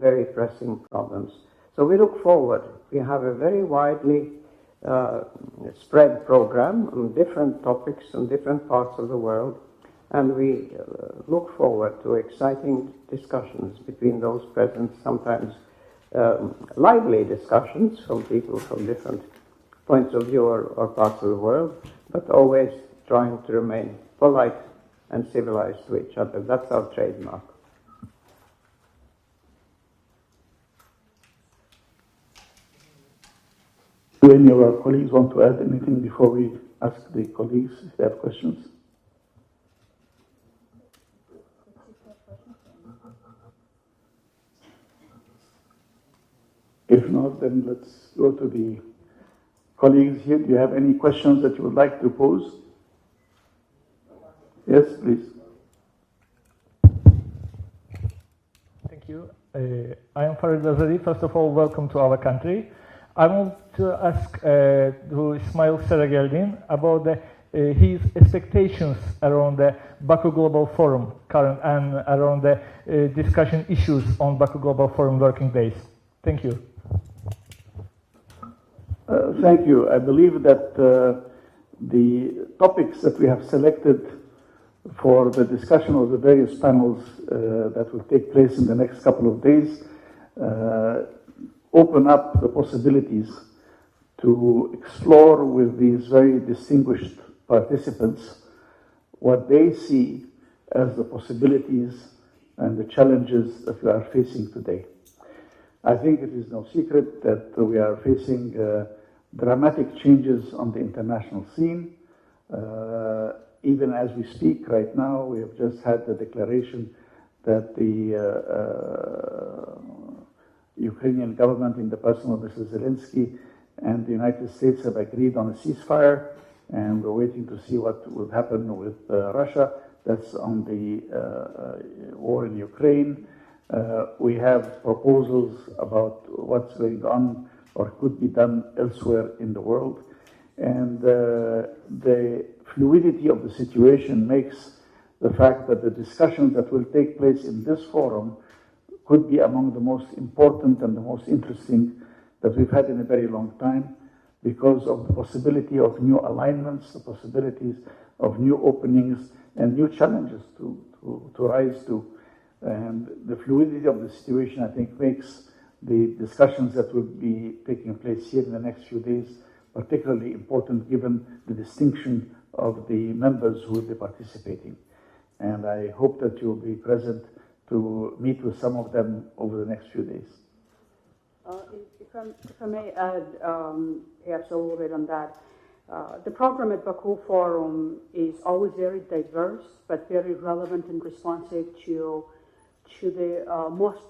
very pressing problems. So we look forward. We have a very widely spread program on different topics in different parts of the world, and we look forward to exciting discussions between those present, sometimes lively discussions from people from different points of view or parts of the world, but always trying to remain polite and civilized to each other. That's our trademark. Do any of our colleagues want to add anything before we ask the colleagues if they have questions? If not, then let's go to the colleagues here. Do you have any questions that you would like to pose? Yes, please. Thank you. I am Farid Azari. First of all, welcome to our country. I want to ask to Ismail Serageldin about his expectations around the Baku Global Forum current and around the discussion issues on Baku Global Forum working days. Thank you. Thank you. I believe that the topics that we have selected for the discussion of the various panels that will take place in the next couple of days open up the possibilities to explore with these very distinguished participants what they see as the possibilities and the challenges that we are facing today. I think it is no secret that we are facing dramatic changes on the international scene. Even as we speak right now, we have just had the declaration that the Ukrainian government, in the person of Mr. Zelensky, and the United States have agreed on a ceasefire, and we're waiting to see what will happen with Russia. That's on the war in Ukraine. We have proposals about what's going on or could be done elsewhere in the world. And the fluidity of the situation makes the fact that the discussions that will take place in this forum could be among the most important and the most interesting that we've had in a very long time, because of the possibility of new alignments, the possibilities of new openings and new challenges to rise to. And the fluidity of the situation, I think, makes the discussions that will be taking place here in the next few days particularly important, given the distinction of the members who will be participating. And I hope that you will be present to meet with some of them over the next few days. If I may add perhaps a little bit on that, the program at Baku Forum is always very diverse, but very relevant and responsive to the most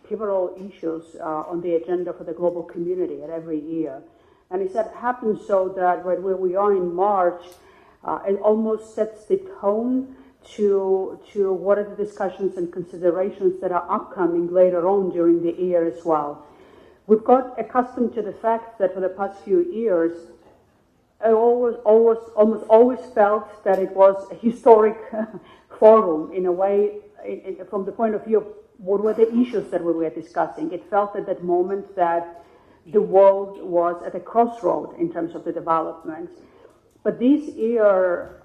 pivotal issues on the agenda for the global community at every year. And it happens so that right where we are in March, it almost sets the tone to what are the discussions and considerations that are upcoming later on during the year as well. We've got accustomed to the fact that for the past few years, I almost always felt that it was a historic forum in a way, from the point of view of what were the issues that we were discussing. It felt at that moment that the world was at a crossroad in terms of the development. But this year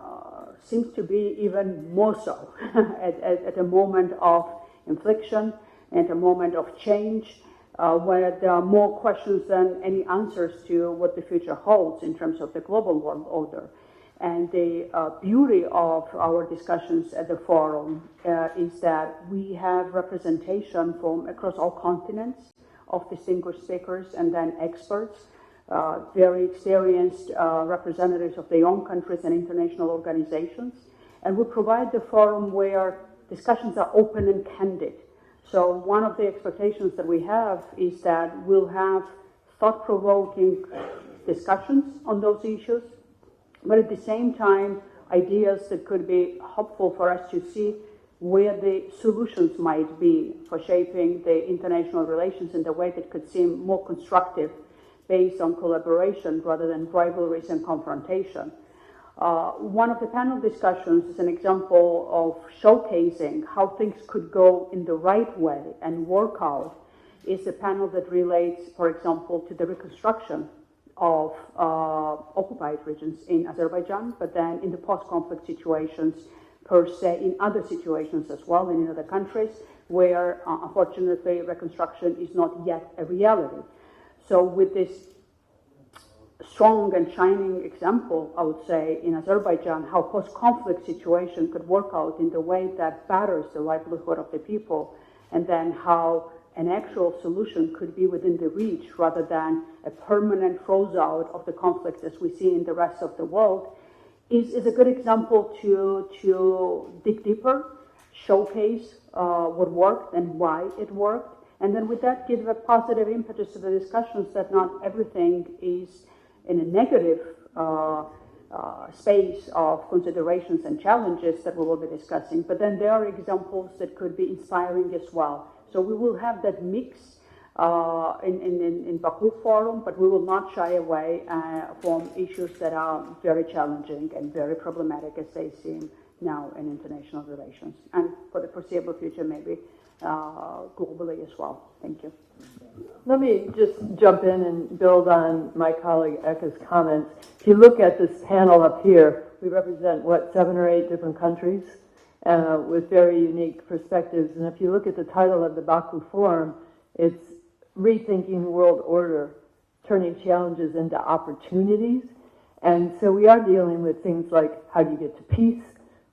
seems to be even more so at a moment of inflection and a moment of change, where there are more questions than any answers to what the future holds in terms of the global world order. And the beauty of our discussions at the forum is that we have representation from across all continents of distinguished speakers and then experts, very experienced representatives of their own countries and international organizations. And we provide the forum where discussions are open and candid. So one of the expectations that we have is that we'll have thought-provoking discussions on those issues, but at the same time, ideas that could be helpful for us to see where the solutions might be for shaping the international relations in the way that could seem more constructive based on collaboration rather than rivalries and confrontation. One of the panel discussions is an example of showcasing how things could go in the right way and work out is a panel that relates, for example, to the reconstruction of occupied regions in Azerbaijan, but then in the post-conflict situations per se, in other situations as well, and in other countries where, unfortunately, reconstruction is not yet a reality. So with this strong and shining example, I would say, in Azerbaijan, how post-conflict situation could work out in the way that batters the livelihood of the people, and then how an actual solution could be within the reach rather than a permanent froze out of the conflicts as we see in the rest of the world, is a good example to dig deeper, showcase what worked and why it worked, and then with that give a positive impetus to the discussions that not everything is in a negative space of considerations and challenges that we will be discussing, but then there are examples that could be inspiring as well. So we will have that mix in Baku Forum, but we will not shy away from issues that are very challenging and very problematic as they seem now in international relations, and for the foreseeable future maybe globally as well. Thank you. Let me just jump in and build on my colleague Eka's comments. If you look at this panel up here, we represent, 7 or 8 different countries with very unique perspectives. And if you look at the title of the Baku Forum, it's Rethinking World Order, Turning Challenges into Opportunities. And so we are dealing with things like, how do you get to peace?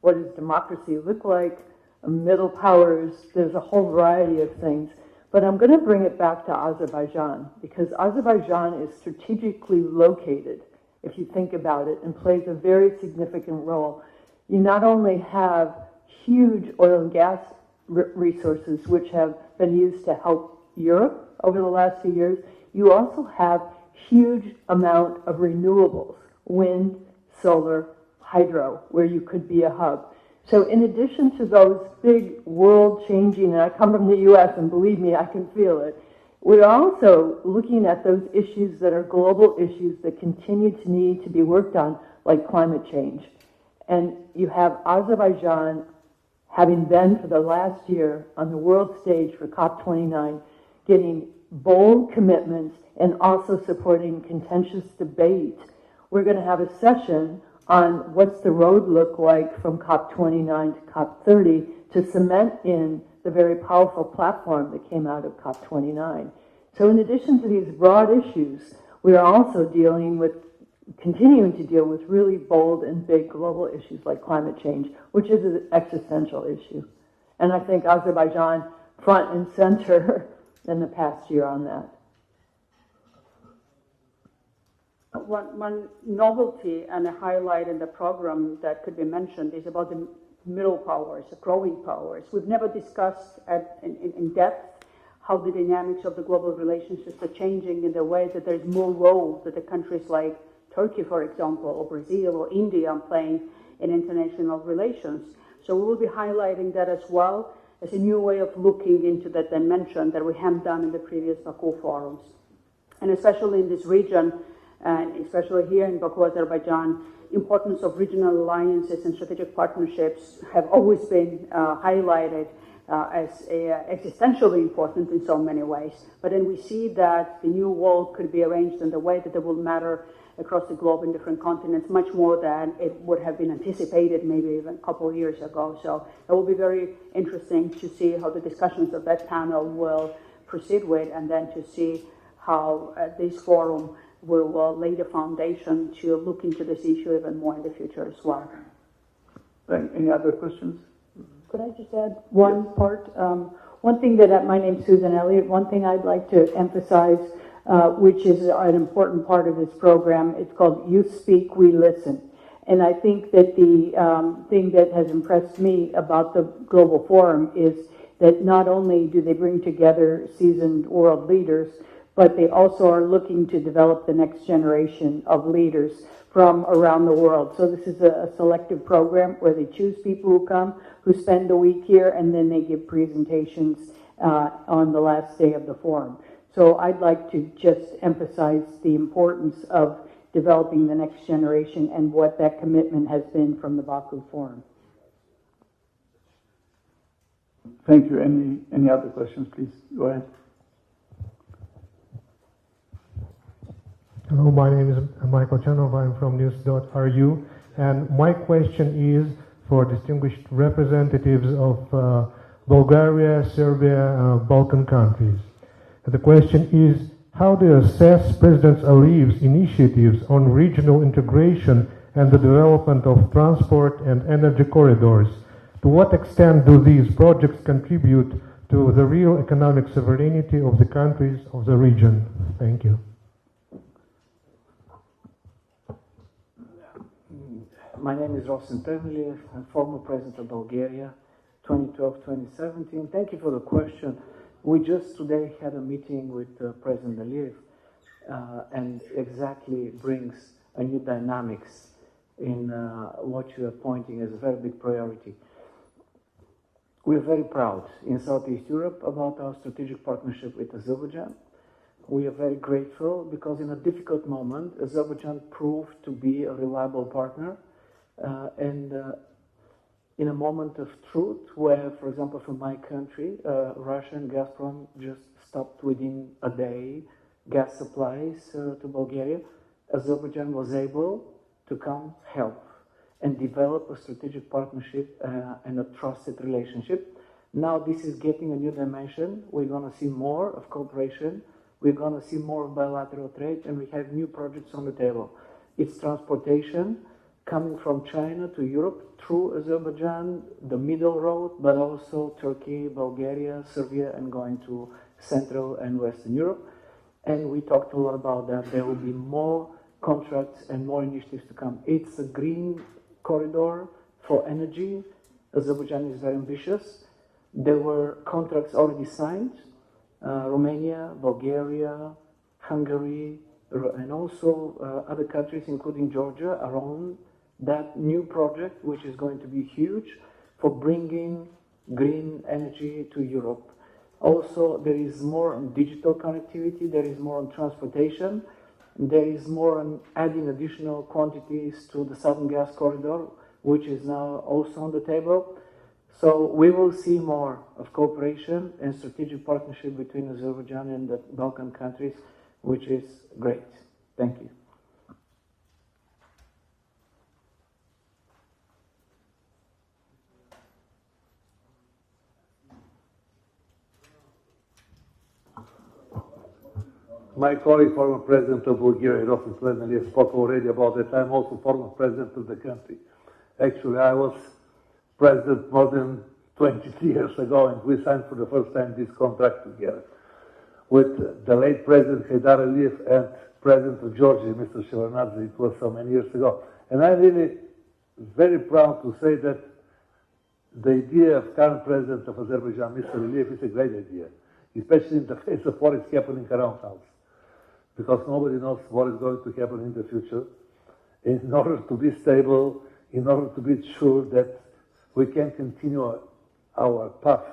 What does democracy look like? Middle powers, there's a whole variety of things. But I'm going to bring it back to Azerbaijan, because Azerbaijan is strategically located, if you think about it, and plays a very significant role. You not only have huge oil and gas resources, which have been used to help Europe over the last few years, you also have huge amount of renewables, wind, solar, hydro, where you could be a hub. So in addition to those big world-changing, and I come from the U.S., and believe me, I can feel it, we're also looking at those issues that are global issues that continue to need to be worked on, like climate change. And you have Azerbaijan having been for the last year on the world stage for COP29, getting bold commitments and also supporting contentious debate. We're going to have a session on what's the road look like from COP29 to COP30 to cement in the very powerful platform that came out of COP29. So in addition to these broad issues, we are also continuing to deal with really bold and big global issues like climate change, which is an existential issue. And I think Azerbaijan front and center in the past year on that. One novelty and a highlight in the program that could be mentioned is about the middle powers, the growing powers. We've never discussed in depth how the dynamics of the global relationships are changing in the way that there's more role that the countries like Turkey, for example, or Brazil or India are playing in international relations. So we will be highlighting that as well as a new way of looking into that dimension that we haven't done in the previous Baku forums. And especially in this region, and especially here in Baku, Azerbaijan, importance of regional alliances and strategic partnerships have always been highlighted as existentially important in so many ways. But then we see that the new world could be arranged in the way that it will matter across the globe in different continents much more than it would have been anticipated maybe even a couple of years ago. So it will be very interesting to see how the discussions of that panel will proceed with, and then to see how this forum will lay the foundation to look into this issue even more in the future as well. Any other questions? Could I just add one part? One thing my name's Susan Elliott, one thing I'd like to emphasize, which is an important part of this program, it's called You Speak, We Listen. And I think that the thing that has impressed me about the Global Forum is that not only do they bring together seasoned world leaders, but they also are looking to develop the next generation of leaders from around the world. So this is a selective program where they choose people who come, who spend a week here, and then they give presentations on the last day of the forum. So I'd like to just emphasize the importance of developing the next generation and what that commitment has been from the Baku Forum. Thank you. Any other questions, please? Go ahead. Hello, my name is Michael Chanov. I'm from news.ru, and my question is for distinguished representatives of Bulgaria, Serbia, Balkan countries. The question is, how do you assess President Aliyev's initiatives on regional integration and the development of transport and energy corridors? To what extent do these projects contribute to the real economic sovereignty of the countries of the region? Thank you. My name is Rosen Termeliev. I'm former president of Bulgaria, 2012-2017. Thank you for the question. We just today had a meeting with President Aliyev, and exactly brings a new dynamics in what you are pointing as a very big priority. We are very proud in Southeast Europe about our strategic partnership with Azerbaijan. We are very grateful because in a difficult moment, Azerbaijan proved to be a reliable partner, and in a moment of truth where, for example, for my country, Russia and Gazprom just stopped within a day gas supplies to Bulgaria, Azerbaijan was able to come help and develop a strategic partnership and a trusted relationship. Now this is getting a new dimension. We're going to see more of cooperation. We're going to see more of bilateral trade, and we have new projects on the table. It's transportation coming from China to Europe through Azerbaijan, the middle road, but also Turkey, Bulgaria, Serbia, and going to Central and Western Europe. And we talked a lot about that. There will be more contracts and more initiatives to come. It's a green corridor for energy. Azerbaijan is very ambitious. There were contracts already signed. Romania, Bulgaria, Hungary, and also other countries, including Georgia, are on that new project, which is going to be huge for bringing green energy to Europe. Also, there is more on digital connectivity, there is more on transportation, there is more on adding additional quantities to the Southern Gas Corridor, which is now also on the table. So we will see more of cooperation and strategic partnership between Azerbaijan and the Balkan countries, which is great. Thank you. My colleague, former president of Bulgaria, Rosen Plevneliev, spoke already about that. I'm also former president of the country. Actually, I was president more than 23 years ago, and we signed for the first time this contract together with the late President Haidar Aliyev and President of Georgia, Mr. Shevardnadze. It was so many years ago. And I'm really very proud to say that the idea of current president of Azerbaijan, Mr. Aliyev, is a great idea, especially in the face of what is happening around us, because nobody knows what is going to happen in the future. In order to be stable, in order to be sure that we can continue our path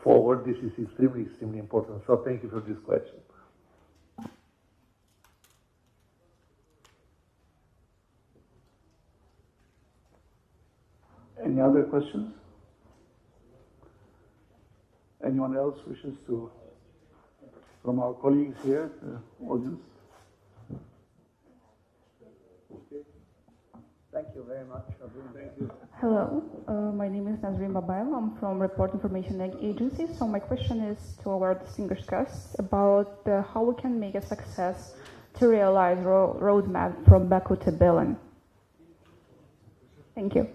forward, this is extremely, extremely important. So thank you for this question. Any other questions? Anyone else wishes to, from our colleagues here, the audience? Thank you very much for being here. Thank you. Hello, my name is Nazreen Babail. I'm from Report Information Agency. So my question is to our distinguished guests about how we can make a success to realize roadmap from Baku to Berlin. Thank you.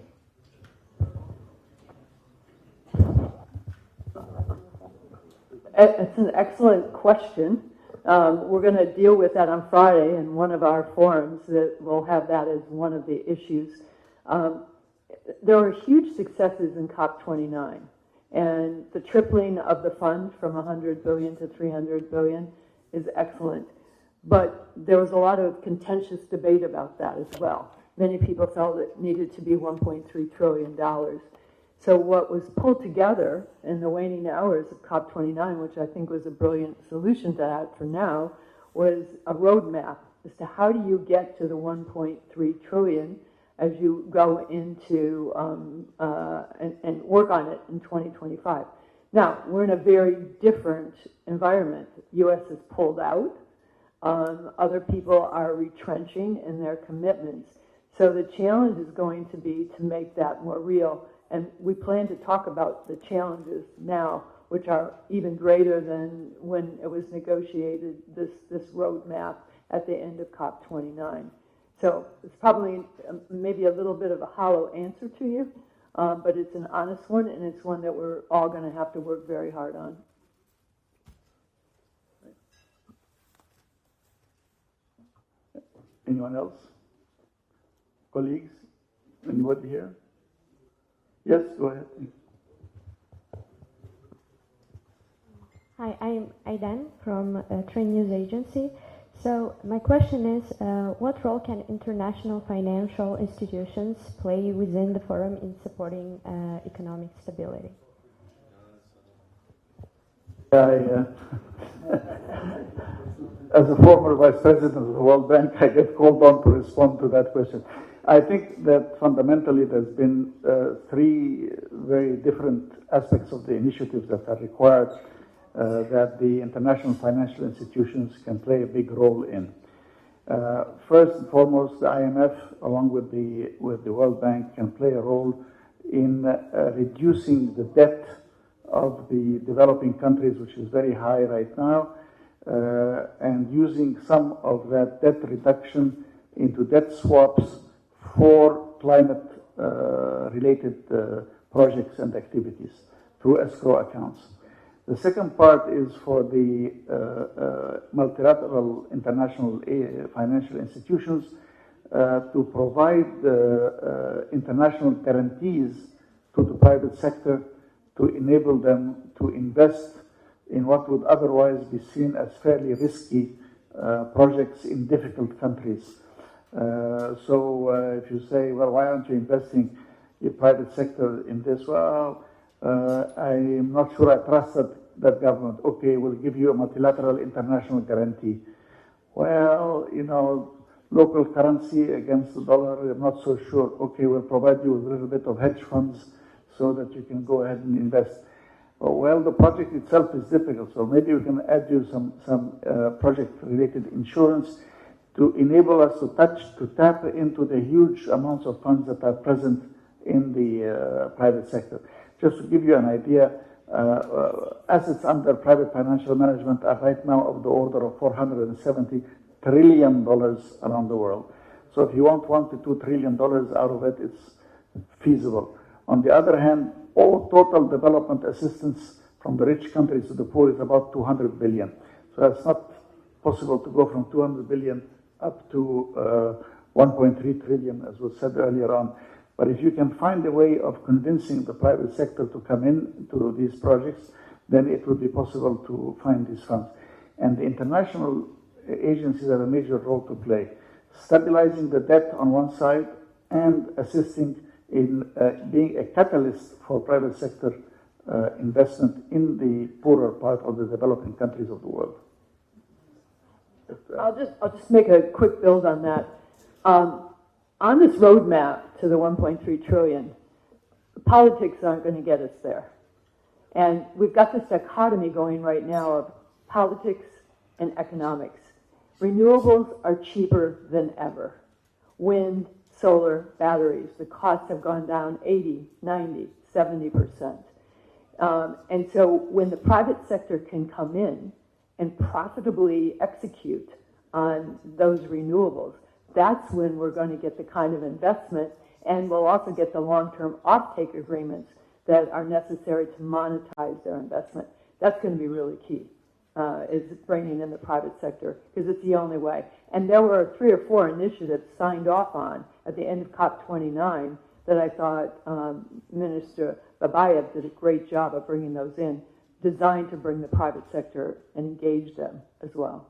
It's an excellent question. We're going to deal with that on Friday in one of our forums that will have that as one of the issues. There are huge successes in COP29, and the tripling of the fund from 100 billion to 300 billion is excellent. But there was a lot of contentious debate about that as well. Many people felt it needed to be $1.3 trillion. So what was pulled together in the waning hours of COP29, which I think was a brilliant solution to that for now, was a roadmap as to how do you get to the 1.3 trillion as you go into and work on it in 2025. Now, we're in a very different environment. The U.S. has pulled out. Other people are retrenching in their commitments. So the challenge is going to be to make that more real. And we plan to talk about the challenges now, which are even greater than when it was negotiated, this roadmap at the end of COP29. So it's probably maybe a little bit of a hollow answer to you, but it's an honest one, and it's one that we're all going to have to work very hard on. Anyone else? Colleagues? Anybody here? Yes, go ahead. Hi, I'm Aidan from Train News Agency. So my question is, what role can international financial institutions play within the forum in supporting economic stability? As a former vice president of the World Bank, I get called on to respond to that question. I think that fundamentally there's been three very different aspects of the initiatives that are required that the international financial institutions can play a big role in. First and foremost, the IMF, along with the World Bank, can play a role in reducing the debt of the developing countries, which is very high right now, and using some of that debt reduction into debt swaps for climate-related projects and activities through escrow accounts. The second part is for the multilateral international financial institutions to provide international guarantees to the private sector to enable them to invest in what would otherwise be seen as fairly risky projects in difficult countries. So if you say, well, why aren't you investing your private sector in this? Well, I'm not sure I trust that government. Okay, we'll give you a multilateral international guarantee. Well, you know, local currency against the dollar, I'm not so sure. Okay, we'll provide you with a little bit of hedge funds so that you can go ahead and invest. Well, the project itself is difficult, so maybe we can add you some project-related insurance to enable us to tap into the huge amounts of funds that are present in the private sector. Just to give you an idea, assets under private financial management are right now of the order of $470 trillion around the world. So if you want $1 to $2 trillion out of it, it's feasible. On the other hand, all total development assistance from the rich countries to the poor is about 200 billion. So it's not possible to go from 200 billion up to 1.3 trillion, as was said earlier on. But if you can find a way of convincing the private sector to come in to these projects, then it would be possible to find these funds. And the international agencies have a major role to play, stabilizing the debt on one side and assisting in being a catalyst for private sector investment in the poorer part of the developing countries of the world. I'll just make a quick build on that. On this roadmap to the 1.3 trillion, politics aren't going to get us there. And we've got this dichotomy going right now of politics and economics. Renewables are cheaper than ever. Wind, solar, batteries, the costs have gone down 80, 90, 70%. And so when the private sector can come in and profitably execute on those renewables, that's when we're going to get the kind of investment, and we'll also get the long-term offtake agreements that are necessary to monetize their investment. That's going to be really key, is bringing in the private sector, because it's the only way. And there were 3 or 4 initiatives signed off on at the end of COP29 that I thought Minister Babayev did a great job of bringing those in, designed to bring the private sector and engage them as well.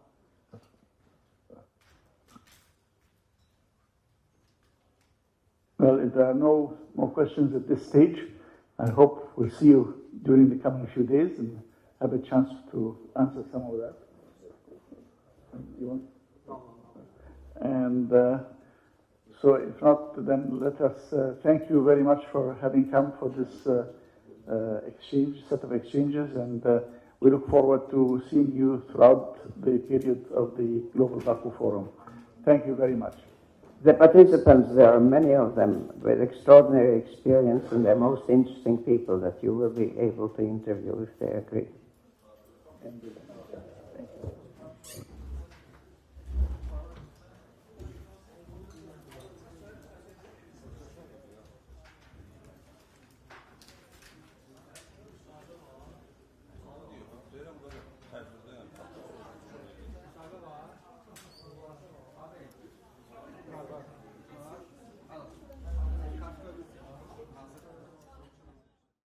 Well, if there are no more questions at this stage, I hope we'll see you during the coming few days and have a chance to answer some of that. You want? And so if not, then let us thank you very much for having come for this set of exchanges, and We look forward to seeing you throughout the period of the Global Baku Forum. Thank you very much. The participants, there are many of them with extraordinary experience, and they're most interesting people that you will be able to interview if they agree. Thank you.